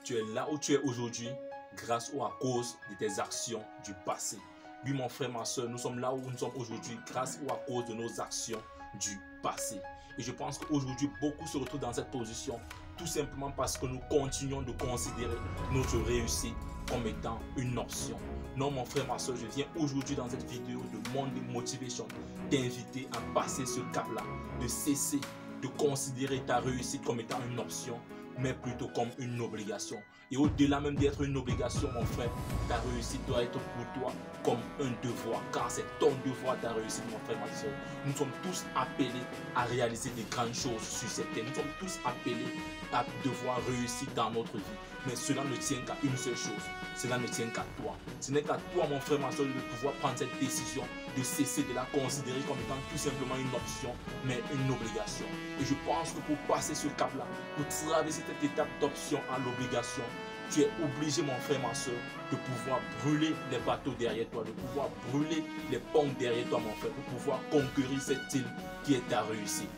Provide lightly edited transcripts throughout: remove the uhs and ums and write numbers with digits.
Tu es là où tu es aujourd'hui grâce ou à cause de tes actions du passé. Oui, mon frère, ma soeur, nous sommes là où nous sommes aujourd'hui grâce ou à cause de nos actions du passé. Et je pense qu'aujourd'hui, beaucoup se retrouvent dans cette position tout simplement parce que nous continuons de considérer notre réussite comme étant une option. Non, mon frère, ma soeur, je viens aujourd'hui dans cette vidéo de Monday Motivation t'inviter à passer ce cap-là, de cesser de considérer ta réussite comme étant une option, mais plutôt comme une obligation. Et au-delà même d'être une obligation, mon frère, ta réussite doit être pour toi comme un devoir, car c'est ton devoir, ta réussite, mon frère, ma soeur. Nous sommes tous appelés à réaliser des grandes choses sur cette terre. Nous sommes tous appelés à devoir réussir dans notre vie. Mais cela ne tient qu'à une seule chose. Cela ne tient qu'à toi. Ce n'est qu'à toi, mon frère, ma soeur, de pouvoir prendre cette décision, de cesser de la considérer comme étant tout simplement une option, mais une obligation. Et je pense que pour passer ce cap-là, pour traverser cette étape d'option à l'obligation, tu es obligé, mon frère, ma soeur, de pouvoir brûler les bateaux derrière toi, de pouvoir brûler les ponts derrière toi, mon frère, pour pouvoir conquérir cette île qui est ta réussite.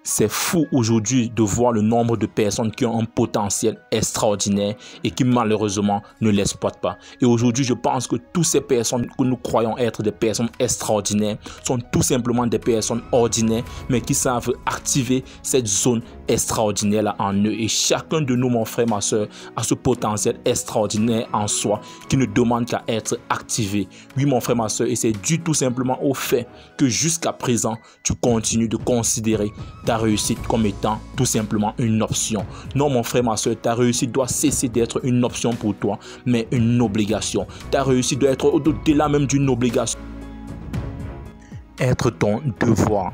C'est fou aujourd'hui de voir le nombre de personnes qui ont un potentiel extraordinaire et qui malheureusement ne l'exploitent pas. Et aujourd'hui, je pense que toutes ces personnes que nous croyons être des personnes extraordinaires sont tout simplement des personnes ordinaires, mais qui savent activer cette zone extraordinaire-là en eux. Et chacun de nous, mon frère, ma soeur, a ce potentiel extraordinaire en soi qui ne demande qu'à être activé. Oui, mon frère, ma soeur, et c'est dû tout simplement au fait que jusqu'à présent, tu continues de considérer ta réussite comme étant tout simplement une option. Non, mon frère, ma soeur, ta réussite doit cesser d'être une option pour toi, mais une obligation. Ta réussite doit être au-delà même d'une obligation, être ton devoir.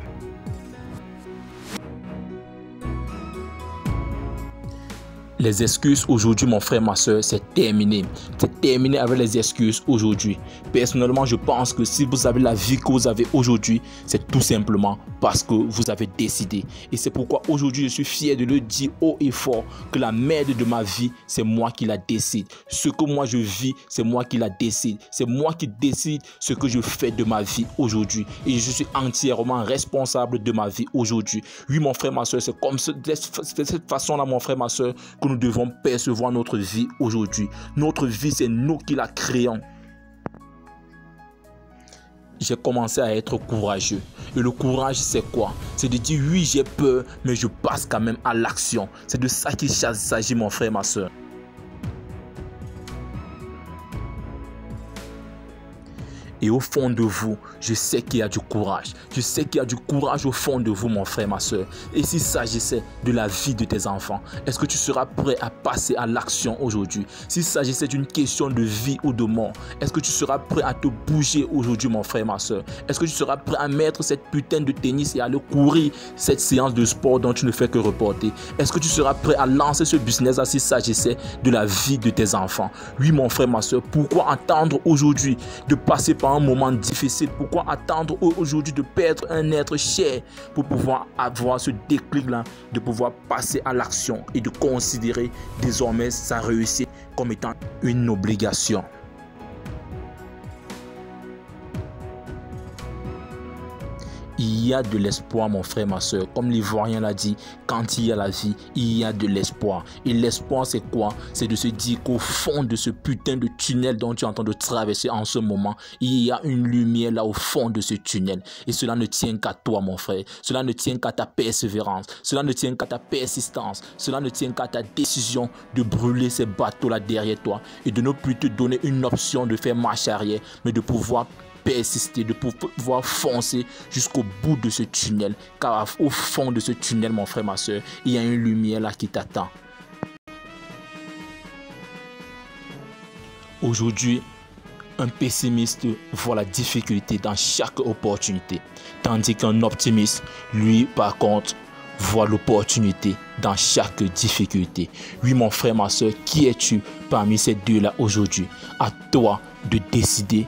Les excuses aujourd'hui, mon frère, ma soeur, c'est terminé. C'est terminé avec les excuses aujourd'hui. Personnellement, je pense que si vous avez la vie que vous avez aujourd'hui, c'est tout simplement parce que vous avez décidé. Et c'est pourquoi aujourd'hui, je suis fier de le dire haut et fort que la merde de ma vie, c'est moi qui la décide. Ce que moi je vis, c'est moi qui la décide. C'est moi qui décide ce que je fais de ma vie aujourd'hui. Et je suis entièrement responsable de ma vie aujourd'hui. Oui, mon frère, ma soeur, c'est comme de cette façon-là, mon frère, ma soeur, que nous devons percevoir notre vie aujourd'hui. Notre vie, c'est nous qui la créons. J'ai commencé à être courageux. Et le courage, c'est quoi? C'est de dire oui, j'ai peur, mais je passe quand même à l'action. C'est de ça qu'il s'agit, mon frère, ma soeur. Et au fond de vous, je sais qu'il y a du courage. Je sais qu'il y a du courage au fond de vous, mon frère, ma soeur. Et s'il s'agissait de la vie de tes enfants, est-ce que tu seras prêt à passer à l'action aujourd'hui? S'il s'agissait d'une question de vie ou de mort, est-ce que tu seras prêt à te bouger aujourd'hui, mon frère, ma soeur? Est-ce que tu seras prêt à mettre cette putain de tennis et à aller courir cette séance de sport dont tu ne fais que reporter? Est-ce que tu seras prêt à lancer ce business-là s'il s'agissait de la vie de tes enfants? Oui, mon frère, ma soeur, pourquoi attendre aujourd'hui de passer par un moment difficile? Pourquoi attendre aujourd'hui de perdre un être cher pour pouvoir avoir ce déclic-là, de pouvoir passer à l'action et de considérer désormais sa réussite comme étant une obligation? Il y a de l'espoir, mon frère, ma soeur. Comme l'Ivoirien l'a dit, quand il y a la vie, il y a de l'espoir. Et l'espoir, c'est quoi? C'est de se dire qu'au fond de ce putain de tunnel dont tu es en train de traverser en ce moment, il y a une lumière là au fond de ce tunnel. Et cela ne tient qu'à toi, mon frère. Cela ne tient qu'à ta persévérance. Cela ne tient qu'à ta persistance. Cela ne tient qu'à ta décision de brûler ces bateaux-là derrière toi et de ne plus te donner une option de faire marche arrière, mais de pouvoir persister, de pouvoir foncer jusqu'au bout de ce tunnel, car au fond de ce tunnel, mon frère, ma soeur, il y a une lumière là qui t'attend. Aujourd'hui, un pessimiste voit la difficulté dans chaque opportunité, tandis qu'un optimiste, lui, par contre, voit l'opportunité dans chaque difficulté. Oui, mon frère, ma soeur, qui es-tu parmi ces deux-là aujourd'hui? À toi de décider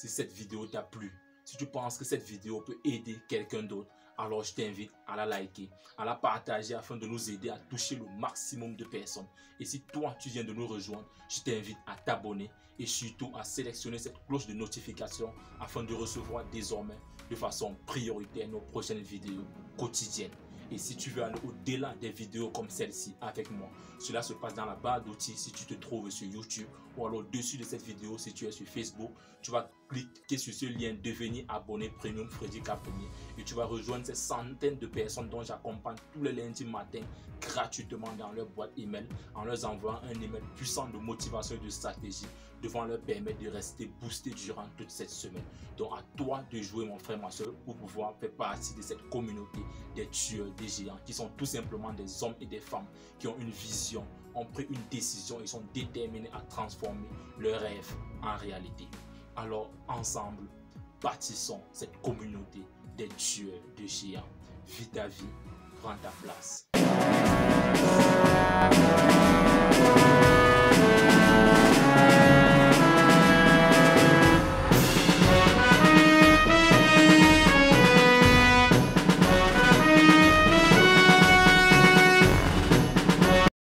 si cette vidéo t'a plu, si tu penses que cette vidéo peut aider quelqu'un d'autre, alors je t'invite à la liker, à la partager afin de nous aider à toucher le maximum de personnes. Et si toi, tu viens de nous rejoindre, je t'invite à t'abonner et surtout à sélectionner cette cloche de notification afin de recevoir désormais de façon prioritaire nos prochaines vidéos quotidiennes. Et si tu veux aller au-delà des vidéos comme celle-ci avec moi, cela se passe dans la barre d'outils si tu te trouves sur YouTube ou alors au-dessus de cette vidéo si tu es sur Facebook. Tu vas cliquer sur ce lien devenir abonné premium Freddy Capenier et tu vas rejoindre ces centaines de personnes dont j'accompagne tous les lundis matin gratuitement dans leur boîte email en leur envoyant un email puissant de motivation et de stratégie devant leur permettre de rester boosté durant toute cette semaine. Donc à toi de jouer mon frère, ma soeur, pour pouvoir faire partie de cette communauté des tueurs, des géants qui sont tout simplement des hommes et des femmes qui ont une vision, ont pris une décision et sont déterminés à transformer leurs rêves en réalité. Alors ensemble, bâtissons cette communauté des tueurs de géants. Vis ta vie, prends ta place.